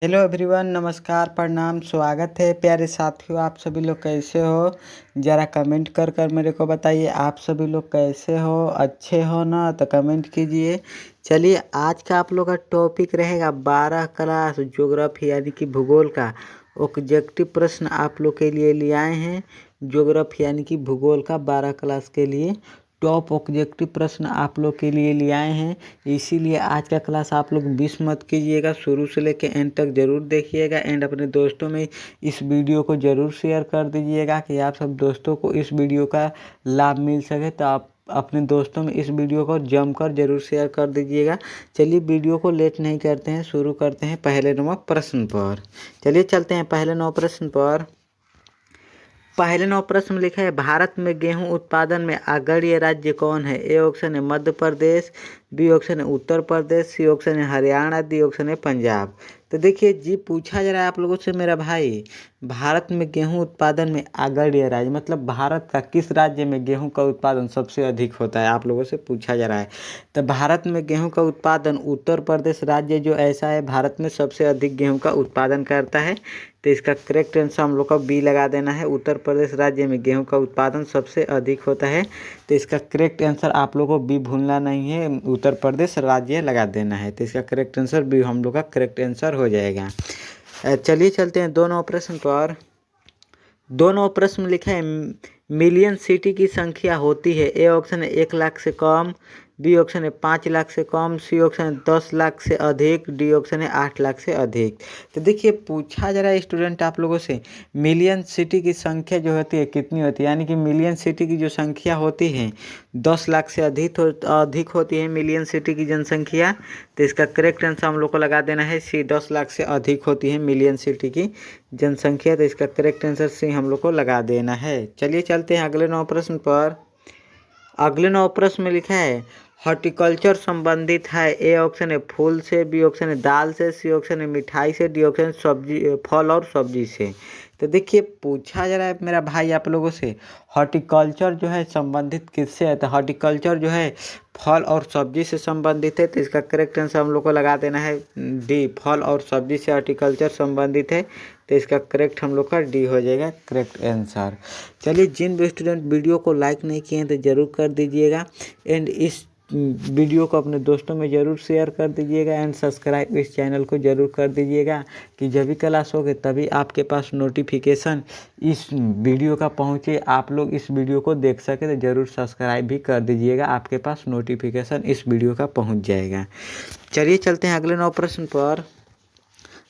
Hello everyone, नमस्कार, प्रणाम, स्वागत है प्यारे साथियों। आप सभी लोग कैसे हो? ज़रा कमेंट कर कर मेरे को बताइए आप सभी लोग कैसे हो, अच्छे हो ना? तो कमेंट कीजिए। चलिए, आज का आप लोग का टॉपिक रहेगा 12 क्लास ज्योग्राफी यानी कि भूगोल का ऑब्जेक्टिव प्रश्न आप लोग के लिए ले आए हैं। ज्योग्राफी यानी कि भूगोल का 12 क्लास के लिए टॉप ऑब्जेक्टिव प्रश्न आप लोग के लिए ले आए हैं। इसीलिए आज का क्लास आप लोग मिस मत कीजिएगा, शुरू से लेकर एंड तक ज़रूर देखिएगा एंड अपने दोस्तों में इस वीडियो को ज़रूर शेयर कर दीजिएगा कि आप सब दोस्तों को इस वीडियो का लाभ मिल सके। तो आप अपने दोस्तों में इस वीडियो को जमकर ज़रूर शेयर कर दीजिएगा। चलिए, वीडियो को लेट नहीं करते हैं, शुरू करते हैं पहले 9 प्रश्न पर। चलिए चलते हैं पहले 9 प्रश्न पर। पहले 9 प्रश्न में लिखा है, भारत में गेहूं उत्पादन में अग्रणी राज्य कौन है? ए ऑप्शन है मध्य प्रदेश, बी ऑप्शन है उत्तर प्रदेश, सी ऑप्शन है हरियाणा, डी ऑप्शन है पंजाब। तो देखिए जी, पूछा जा रहा है आप लोगों से मेरा भाई, भारत में गेहूं उत्पादन में अग्रणी राज्य मतलब भारत का किस राज्य में गेहूं का उत्पादन सबसे अधिक होता है, आप लोगों से पूछा जा रहा है। तो भारत में गेहूं का उत्पादन उत्तर प्रदेश राज्य जो ऐसा है भारत में सबसे अधिक गेहूं का उत्पादन करता है। तो इसका करेक्ट आंसर हम लोग का बी लगा देना है। उत्तर प्रदेश राज्य में गेहूं का उत्पादन सबसे अधिक होता है। तो इसका करेक्ट आंसर आप लोगों को बी भूलना नहीं है, उत्तर प्रदेश राज्य लगा देना है। तो इसका करेक्ट आंसर बी हम लोग का करेक्ट आंसर हो जाएगा। चलिए चलते हैं दोनों प्रश्न पर। दोनों प्रश्न में लिखा है, मिलियन सिटी की संख्या होती है। ए ऑप्शन है 1 लाख से कम, बी ऑप्शन है 5 लाख से कम, सी ऑप्शन है 10 लाख से अधिक, डी ऑप्शन है 8 लाख से अधिक। तो देखिए, पूछा जा रहा है स्टूडेंट आप लोगों से, मिलियन सिटी की संख्या जो होती है कितनी होती है, यानी कि मिलियन सिटी की जो संख्या होती है 10 लाख से अधिक होती है मिलियन सिटी की जनसंख्या। तो इसका करेक्ट आंसर हम लोग को लगा देना है सी, 10 लाख से अधिक होती है मिलियन सिटी की जनसंख्या। तो इसका करेक्ट आंसर सी हम लोग को लगा देना है। चलिए चलते हैं अगले 9 प्रश्न पर। अगले 9 प्रश्न में लिखा है, हॉर्टिकल्चर संबंधित है। ए ऑप्शन है फूल से, बी ऑप्शन है दाल से, सी ऑप्शन है मिठाई से, डी ऑप्शन सब्जी फल और सब्जी से। तो देखिए, पूछा जा रहा है मेरा भाई आप लोगों से, हॉर्टिकल्चर जो है संबंधित किससे है? तो हॉर्टिकल्चर जो है फल और सब्जी से संबंधित है। तो इसका करेक्ट आंसर हम लोग को लगा देना है डी, फल और सब्जी से हॉर्टिकल्चर संबंधित है। तो इसका करेक्ट हम लोग का डी हो जाएगा करेक्ट आंसर। चलिए, जिन भी स्टूडेंट वीडियो को लाइक नहीं किए हैं तो ज़रूर कर दीजिएगा एंड इस वीडियो को अपने दोस्तों में ज़रूर शेयर कर दीजिएगा एंड सब्सक्राइब इस चैनल को ज़रूर कर दीजिएगा कि जब भी क्लास होगे तभी आपके पास नोटिफिकेशन इस वीडियो का पहुँचे, आप लोग इस वीडियो को देख सके। तो ज़रूर सब्सक्राइब भी कर दीजिएगा, आपके पास नोटिफिकेशन इस वीडियो का पहुँच जाएगा। चलिए चलते हैं अगले 9 प्रश्न पर।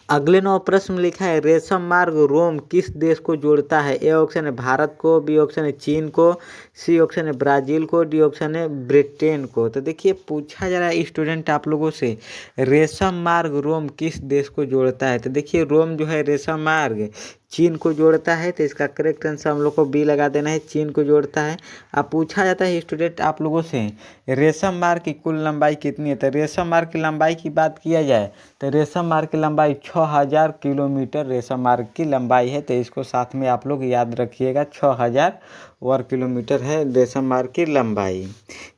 अगले 9 प्रश्न में लिखा है, रेशम मार्ग रोम किस देश को जोड़ता है? ए ऑप्शन है भारत को, बी ऑप्शन है चीन को, सी ऑप्शन है ब्राज़ील को, डी ऑप्शन है ब्रिटेन को। तो देखिए, पूछा जा रहा है स्टूडेंट आप लोगों से, रेशम मार्ग रोम किस देश को जोड़ता है? तो देखिए, रोम जो है रेशम मार्ग चीन को जोड़ता है। तो इसका करेक्ट आंसर हम लोग को बी लगा देना है, चीन को जोड़ता है। अब पूछा जाता है स्टूडेंट आप लोगों से, रेशम मार्ग की कुल लंबाई कितनी है? तो रेशम मार्ग की लंबाई की बात किया जाए तो रेशम मार्ग की लंबाई 6000 किलोमीटर रेशम मार्ग की लंबाई है। तो इसको साथ में आप लोग याद रखिएगा, 6000 वर्ग किलोमीटर है रेशम मार्ग की लंबाई।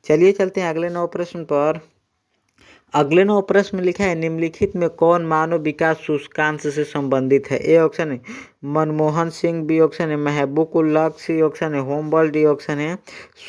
चलिए चलते हैं अगले 9 प्रश्न पर। अगले 9 प्रश्न में लिखा है, निम्नलिखित में कौन मानव विकास सूचकांक से संबंधित है? ए ऑप्शन है मनमोहन सिंह, बी ऑप्शन है महबूब उल हक, सी ऑप्शन है होमबल, डी ऑप्शन है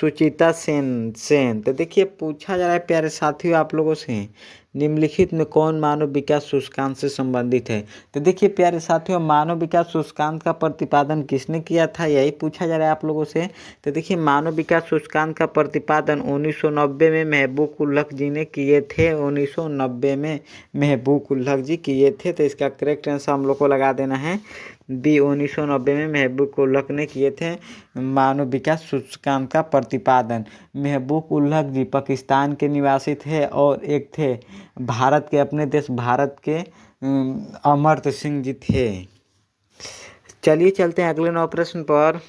सुचिता सेन। तो देखिए, पूछा जा रहा है प्यारे साथियों आप लोगों से, निम्नलिखित में कौन मानव विकास सूचकांक से संबंधित है? तो देखिए प्यारे साथियों, मानव विकास सूचकांक का प्रतिपादन किसने किया था, यही पूछा जा रहा है आप लोगों से। तो देखिए, मानव विकास सूचकांक का प्रतिपादन 1990 में महबूब उल हक जी ने किए थे। 1990 में महबूब उल हक जी किए थे। तो इसका करेक्ट आंसर हम लोग को लगा देना है बी, 1990 में महबूब उल हक ने किए थे मानव विकास सूचकांक का प्रतिपादन। महबूब उल हक जी पाकिस्तान के निवासी थे और एक थे भारत के, अपने देश भारत के अमर्त्य सिंह जी थे। चलिए चलते हैं अगले 9 प्रश्न पर।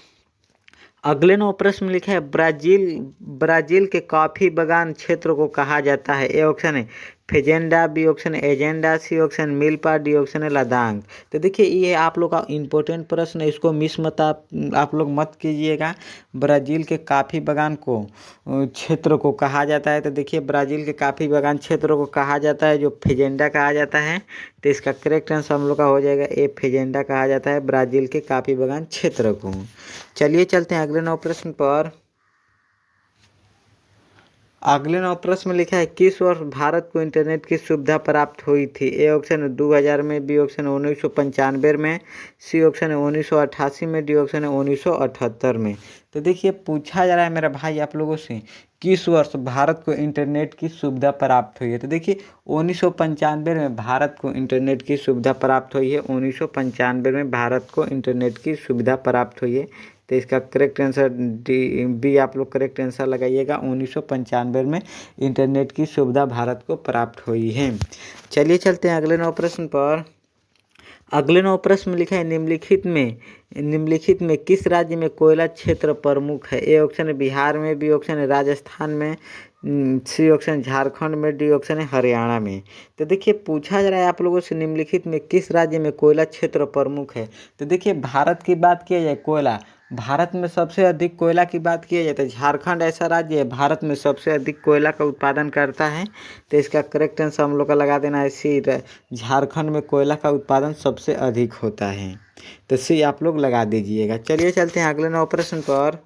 अगले 9 प्रश्न में लिखा है, ब्राज़ील के कॉफ़ी बागान क्षेत्र को कहा जाता है? ए ऑप्शन है फेजेंडा, बी ऑप्शन है एजेंडा, सी ऑप्शन मिल्पा, डी ऑप्शन है लदांग। तो देखिए, ये आप लोग का इम्पोर्टेंट प्रश्न है, इसको मिस मत आप लोग मत कीजिएगा। ब्राज़ील के कॉफ़ी बागान को क्षेत्र को कहा जाता है। तो देखिए, ब्राज़ील के कॉफ़ी बागान क्षेत्र को कहा जाता है जो फेजेंडा कहा जाता है। तो इसका करेक्ट आंसर हम लोग का हो जाएगा ए फेजेंडा कहा जाता है ब्राज़ील के कॉफ़ी बागान क्षेत्र को। चलिए चलते हैं अगले 9 प्रश्न पर। अगले 9 प्रश्न में लिखा है किस वर्ष भारत को इंटरनेट की सुविधा प्राप्त हुई थी। ए ऑप्शन है 2000 में, बी ऑप्शन है 1995 में, सी ऑप्शन है 1988 में, डी ऑप्शन है 1978 में। तो देखिए पूछा जा रहा है मेरा भाई आप लोगों से किस वर्ष भारत को इंटरनेट की सुविधा प्राप्त हुई है। तो देखिए 1995 में भारत को इंटरनेट की सुविधा प्राप्त हुई है। 1995 में भारत को इंटरनेट की सुविधा प्राप्त हुई है। तो इसका करेक्ट आंसर डी बी आप लोग करेक्ट आंसर लगाइएगा। 1995 में इंटरनेट की सुविधा भारत को प्राप्त हुई है। चलिए चलते हैं अगले 9 प्रश्न पर। अगले 9 प्रश्न में लिखा है निम्नलिखित में किस राज्य में कोयला क्षेत्र प्रमुख है। ए ऑप्शन है बिहार में, बी ऑप्शन है राजस्थान में, सी ऑप्शन झारखंड में, डी ऑप्शन है हरियाणा में। तो देखिए पूछा जा रहा है आप लोगों से निम्नलिखित में किस राज्य में कोयला क्षेत्र प्रमुख है। तो देखिए भारत की बात किया जाए कोयला, भारत में सबसे अधिक कोयला की बात किया जाए तो झारखंड ऐसा राज्य है भारत में सबसे अधिक कोयला का उत्पादन करता है। तो इसका करेक्ट आंसर हम लोग का लगा देना है सी, झारखंड में कोयला का उत्पादन सबसे अधिक होता है। तो सी आप लोग लगा दीजिएगा। चलिए चलते हैं अगले 9 प्रश्न पर।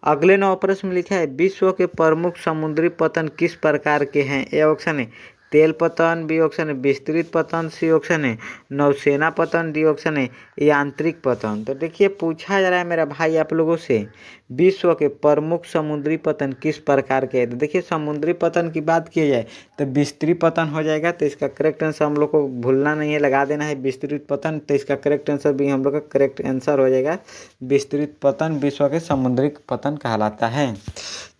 अगले 9 प्रश्न में लिखा है विश्व के प्रमुख समुद्री पतन किस प्रकार के हैं। ए ऑप्शन है तेल पतन, बी ऑप्शन है विस्तृत पतन, सी ऑप्शन है नौसेना पतन, डी ऑप्शन है यांत्रिक पतन। तो देखिए पूछा जा रहा है मेरा भाई आप लोगों से विश्व के प्रमुख समुद्री पतन किस प्रकार के हैं। तो देखिए समुद्री पतन की बात की जाए तो विस्तृत पतन हो जाएगा। तो इसका करेक्ट आंसर हम लोग को भूलना नहीं है, लगा देना है विस्तृत पतन। तो इसका करेक्ट आंसर भी हम लोग का करेक्ट आंसर हो जाएगा विस्तृत पतन विश्व के समुद्री पतन कहलाता है।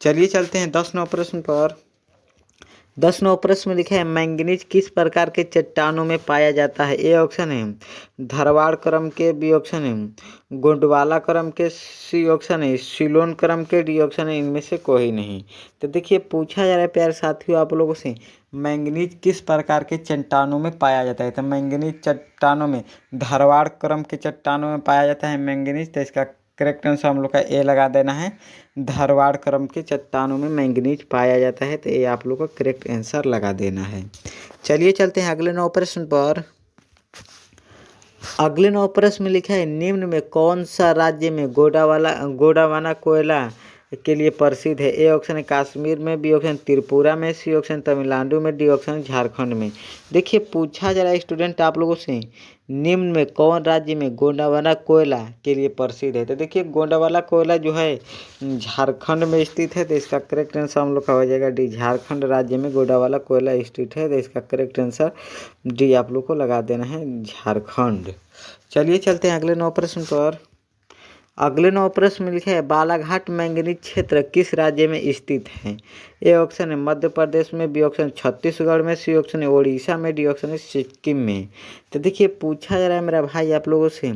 चलिए चलते हैं 10 प्रश्न पर। 10 प्रश्न में लिखा है मैंगनीज किस प्रकार के चट्टानों में पाया जाता है। ए ऑप्शन है धारवाड़ क्रम के, बी ऑप्शन है गोंडवाना क्रम के, सी ऑप्शन है सिलोन क्रम के, डी ऑप्शन है इनमें से कोई नहीं। तो देखिए पूछा जा रहा है प्यारे साथियों आप लोगों से मैंगनीज किस प्रकार के चट्टानों में पाया जाता है। तो मैंगनीज चट्टानों में धारवाड़ क्रम के चट्टानों में पाया जाता है मैंगनीज। तो इसका करेक्ट आंसर हम लोग का ए लगा देना है, धारवाड़ क्रम के चट्टानों में मैंगनीज पाया जाता है। तो ये आप लोग का करेक्ट आंसर लगा देना है। चलिए चलते हैं अगले 9 प्रश्न पर। अगले 9 प्रश्न में लिखा है निम्न में कौन सा राज्य में गोंडवाना कोयला के लिए प्रसिद्ध है। ए ऑप्शन है कश्मीर में, बी ऑप्शन त्रिपुरा में, सी ऑप्शन तमिलनाडु में, डी ऑप्शन झारखंड में। देखिए पूछा जा रहा है स्टूडेंट आप लोगों से निम्न में कौन राज्य में गोंडवाना कोयला के लिए प्रसिद्ध है। तो देखिए गोंडवाना कोयला जो है झारखंड में स्थित है। तो इसका करेक्ट आंसर हम लोग का हो जाएगा डी, झारखंड राज्य में गोंडवाना कोयला स्थित है। तो इसका करेक्ट आंसर डी आप लोग को लगा देना है झारखंड। चलिए चलते हैं अगले 9 प्रश्न पर। अगले 9 प्रश्न में लिखा है बालाघाट मैंगनीज क्षेत्र किस राज्य में स्थित है। ए ऑप्शन है मध्य प्रदेश में, बी ऑप्शन छत्तीसगढ़ में, सी ऑप्शन है उड़ीसा में, डी ऑप्शन है सिक्किम में। तो देखिए पूछा जा रहा है मेरा भाई आप लोगों से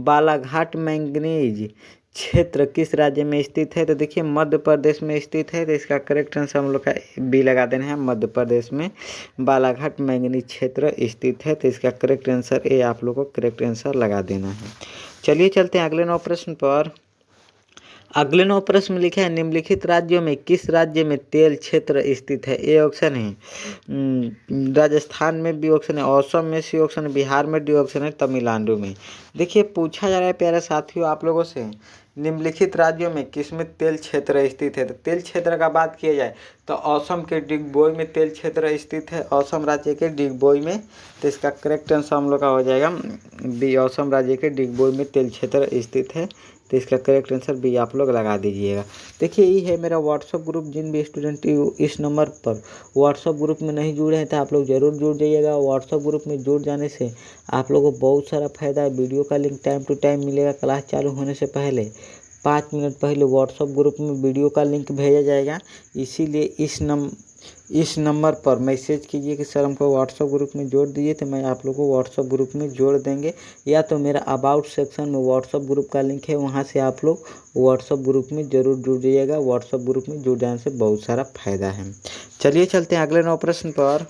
बालाघाट मैंगनीज क्षेत्र किस राज्य में स्थित है। तो देखिए मध्य प्रदेश में स्थित है। तो इसका करेक्ट आंसर हम लोग का बी लगा देना है, मध्य प्रदेश में बालाघाट मैंगनीज क्षेत्र स्थित है। तो इसका करेक्ट आंसर ए आप लोग को करेक्ट आंसर लगा देना है। चलिए चलते हैं अगले 9 प्रश्न पर। अगले 9 प्रश्न में लिखा है निम्नलिखित राज्यों में किस राज्य में तेल क्षेत्र स्थित है। ए ऑप्शन है राजस्थान में, बी ऑप्शन है असम में, सी ऑप्शन है बिहार में, डी ऑप्शन है तमिलनाडु में। देखिए पूछा जा रहा है प्यारे साथियों आप लोगों से निम्नलिखित राज्यों में किसमें तेल क्षेत्र स्थित है। तो तेल क्षेत्र का बात किया जाए तो असम के डिगबोई में तेल क्षेत्र स्थित है, असम राज्य के डिगबोई में। तो इसका करेक्ट आंसर हम लोग का हो जाएगा बी, असम राज्य के डिगबोई में तेल क्षेत्र स्थित है। तो इसका करेक्ट आंसर बी आप लोग लगा दीजिएगा। देखिए ये है मेरा व्हाट्सअप ग्रुप। जिन भी स्टूडेंट इस नंबर पर व्हाट्सअप ग्रुप में नहीं जुड़े हैं तो आप लोग ज़रूर जुड़ जाइएगा। व्हाट्सअप ग्रुप में जुड़ जाने से आप लोगों को बहुत सारा फायदा है। वीडियो का लिंक टाइम टू टाइम मिलेगा। क्लास चालू होने से पहले 5 मिनट पहले व्हाट्सअप ग्रुप में वीडियो का लिंक भेजा जाएगा। इसीलिए इस नंबर पर मैसेज कीजिए कि सर हमको व्हाट्सअप ग्रुप में जोड़ दीजिए। तो मैं आप लोगों को व्हाट्सअप ग्रुप में जोड़ देंगे, या तो मेरा अबाउट सेक्शन में व्हाट्सअप ग्रुप का लिंक है, वहां से आप लोग व्हाट्सअप ग्रुप में ज़रूर जुड़ जाइएगा। व्हाट्सअप ग्रुप में जुड़ जाने से बहुत सारा फायदा है। चलिए चलते हैं अगले 9 प्रश्न पर।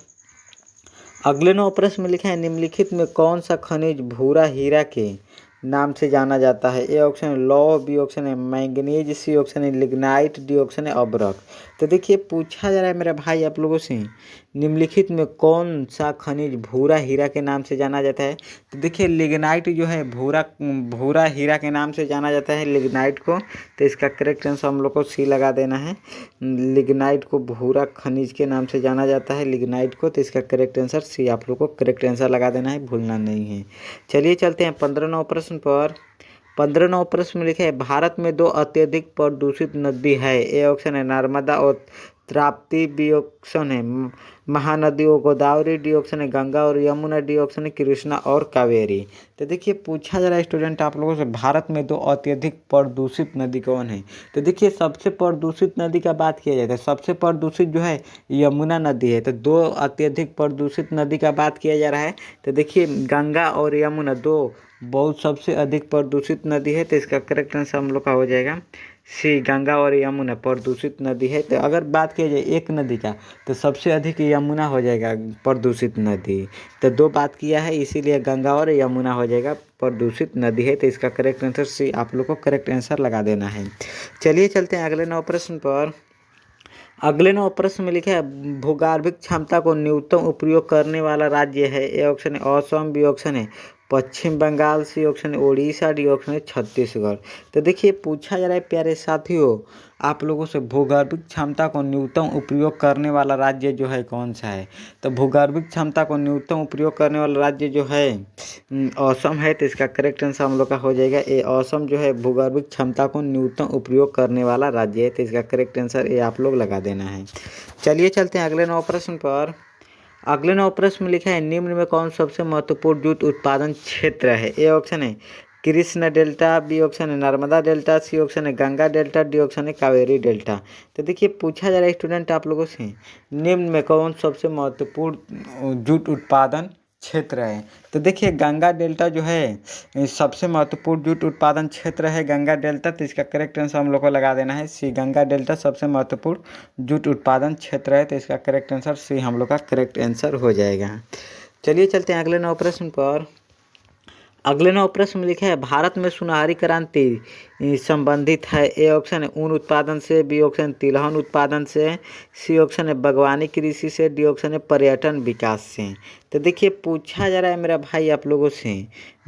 अगले 9 प्रश्न में लिखा है निम्नलिखित में कौन सा खनिज भूरा हीरा के नाम से जाना जाता है। ए ऑप्शन है लौह, बी ऑप्शन है मैंगनीज, सी ऑप्शन है लिग्नाइट, डी ऑप्शन है अब्रक। तो देखिए पूछा जा रहा है मेरा भाई आप लोगों से निम्नलिखित में कौन सा खनिज भूरा हीरा के नाम से जाना जाता है? तो देखिए लिग्नाइट जो है भूरा भूरा हीरा के नाम से जाना जाता है लिग्नाइट को। तो इसका करेक्ट आंसर हम लोग को सी लगा देना है। लिग्नाइट को भूरा खनिज के नाम से जाना जाता है लिग्नाइट को। तो इसका करेक्ट आंसर सी आप लोग को करेक्ट आंसर लगा देना है, भूलना नहीं है। चलिए चलते हैं 15 प्रश्न पर। 15 प्रश्न में लिखा है भारत में 2 अत्यधिक प्रदूषित नदी है। ए ऑप्शन है नर्मदा और ताप्ती, बी ऑप्शन है महानदी और गोदावरी, डी ऑप्शन है गंगा और यमुना, डी ऑप्शन है कृष्णा और कावेरी। तो देखिए पूछा जा रहा है स्टूडेंट आप लोगों से भारत में 2 अत्यधिक प्रदूषित नदी कौन है? तो देखिए सबसे प्रदूषित नदी का बात किया जाता है, सबसे प्रदूषित जो है यमुना नदी है। तो 2 अत्यधिक प्रदूषित नदी का बात किया जा रहा है। तो देखिए गंगा और यमुना 2 बहुत सबसे अधिक प्रदूषित नदी है। तो इसका करेक्ट आंसर हम लोग का हो जाएगा सी, गंगा और यमुना प्रदूषित नदी है। तो अगर बात किया जाए एक नदी का तो सबसे अधिक यमुना हो जाएगा प्रदूषित नदी। तो 2 बात किया है इसीलिए गंगा और यमुना हो जाएगा प्रदूषित नदी है। तो इसका करेक्ट आंसर सी आप लोग को करेक्ट आंसर लगा देना है। चलिए चलते हैं अगले 9 प्रश्न पर। अगले 9 प्रश्न में लिखा है भूगर्भिक क्षमता को न्यूनतम उपयोग करने वाला राज्य है। ए ऑप्शन है असम, बी ऑप्शन है पश्चिम बंगाल, सी ऑप्शन है उड़ीसा, डी ऑप्शन है छत्तीसगढ़। तो देखिए पूछा जा रहा है प्यारे साथियों आप लोगों से भूगर्भिक क्षमता को न्यूनतम उपयोग करने वाला राज्य जो है कौन सा है? तो भूगर्भिक क्षमता को न्यूनतम उपयोग करने वाला राज्य जो है असम है। तो इसका करेक्ट आंसर हम लोग का हो जाएगा ए, असम जो है भूगर्भिक क्षमता को न्यूनतम उपयोग करने वाला राज्य है। तो इसका करेक्ट आंसर ए आप लोग लगा देना है। चलिए चलते हैं अगले 9 प्रश्न पर। अगले 9 प्रश्न में लिखा है निम्न में कौन सबसे महत्वपूर्ण जूट उत्पादन क्षेत्र है? ए ऑप्शन है कृष्ण डेल्टा, बी ऑप्शन है नर्मदा डेल्टा, सी ऑप्शन है गंगा डेल्टा, डी ऑप्शन है कावेरी डेल्टा। तो देखिए पूछा जा रहा है स्टूडेंट आप लोगों से निम्न में कौन सबसे महत्वपूर्ण जूट उत्पादन क्षेत्र है? तो देखिए गंगा डेल्टा जो है सबसे महत्वपूर्ण जूट उत्पादन क्षेत्र है गंगा डेल्टा। तो इसका करेक्ट आंसर हम लोग को लगा देना है सी, गंगा डेल्टा सबसे महत्वपूर्ण जूट उत्पादन क्षेत्र है। तो इसका करेक्ट आंसर सी हम लोग का करेक्ट आंसर हो जाएगा। चलिए चलते हैं अगले 9 प्रश्न पर। अगले 9 प्रश्न में लिखा है भारत में सुनहरी क्रांति संबंधित है। ए ऑप्शन है ऊन उत्पादन से, बी ऑप्शन तिलहन उत्पादन से, सी ऑप्शन है बागवानी कृषि से, डी ऑप्शन है पर्यटन विकास से। तो देखिए पूछा जा रहा है मेरा भाई आप लोगों से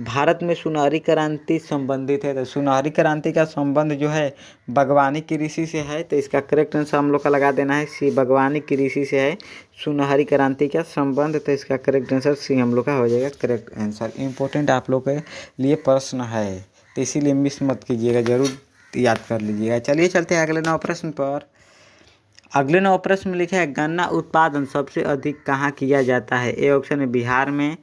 भारत में सुनहरी क्रांति संबंधित है। तो सुनहरी क्रांति का संबंध जो है बागवानी कृषि से है। तो इसका करेक्ट आंसर हम लोग का लगा देना है सी, बागवानी कृषि से है सुनहरी क्रांति का संबंध। तो इसका करेक्ट आंसर सी हम लोग का हो जाएगा करेक्ट आंसर। इम्पोर्टेंट आप लोग के लिए प्रश्न है तो इसीलिए मिस मत कीजिएगा, जरूर याद कर लीजिएगा। चलिए चलते हैं अगले 9 प्रश्न पर। अगले 9 प्रश्न में लिखा है गन्ना उत्पादन सबसे अधिक कहाँ किया जाता है? ए ऑप्शन है बिहार में,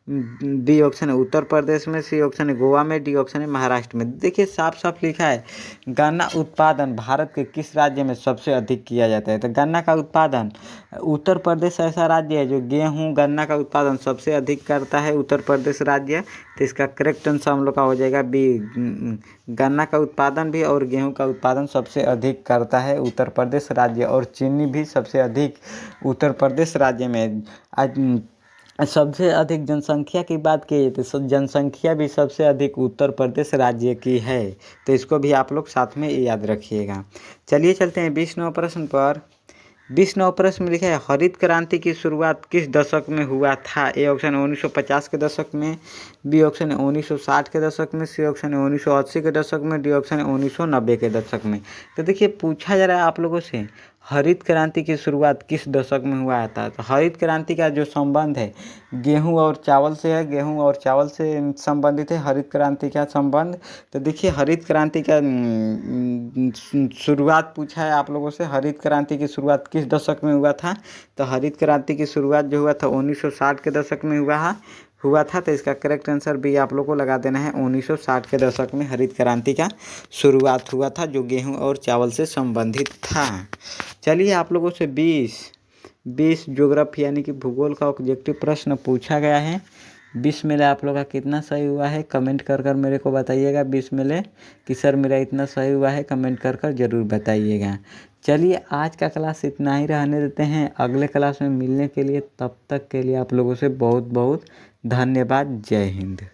बी ऑप्शन है उत्तर प्रदेश में, सी ऑप्शन है गोवा में, डी ऑप्शन है महाराष्ट्र में। देखिए साफ साफ लिखा है गन्ना उत्पादन भारत के किस राज्य में सबसे अधिक किया जाता है? तो गन्ना का उत्पादन उत्तर प्रदेश ऐसा राज्य है जो गेहूं गन्ना का उत्पादन सबसे अधिक करता है, उत्तर प्रदेश राज्य। तो इसका करेक्ट आंसर हम लोग का हो जाएगा बी, गन्ना का उत्पादन भी और गेहूं का उत्पादन सबसे अधिक करता है उत्तर प्रदेश राज्य, और चीनी भी सबसे अधिक उत्तर प्रदेश राज्य में। सबसे अधिक जनसंख्या की बात की तो जनसंख्या भी सबसे अधिक उत्तर प्रदेश राज्य की है। तो इसको भी आप लोग साथ में याद रखिएगा। चलिए चलते हैं 20 नंबर प्रश्न पर। 20 नंबर प्रश्न में लिखा है हरित क्रांति की शुरुआत किस दशक में हुआ था? ए ऑप्शन है 1950 के दशक में, बी ऑप्शन है 1960 के दशक में, सी ऑप्शन है 1980 के दशक में, डी ऑप्शन है 1990 के दशक में। तो देखिए पूछा जा रहा है आप लोगों से हरित क्रांति की शुरुआत किस दशक में हुआ था? तो हरित क्रांति का जो संबंध है गेहूं और चावल से है, गेहूं और चावल से संबंधित है हरित क्रांति का संबंध। तो देखिए हरित क्रांति का शुरुआत पूछा है आप लोगों से, हरित क्रांति की शुरुआत किस दशक में हुआ था? तो हरित क्रांति की शुरुआत जो हुआ था 1960 के दशक में हुआ था। तो इसका करेक्ट आंसर भी आप लोग को लगा देना है 1960 के दशक में हरित क्रांति का शुरुआत हुआ था जो गेहूं और चावल से संबंधित था। चलिए आप लोगों से 20 ज्योग्राफी यानी कि भूगोल का ऑब्जेक्टिव प्रश्न पूछा गया है। 20 में आप लोग का कितना सही हुआ है कमेंट कर मेरे को बताइएगा। 20 में कि सर मेरा इतना सही हुआ है कमेंट कर ज़रूर बताइएगा। चलिए आज का क्लास इतना ही रहने देते हैं, अगले क्लास में मिलने के लिए, तब तक के लिए आप लोगों से बहुत बहुत धन्यवाद। जय हिंद।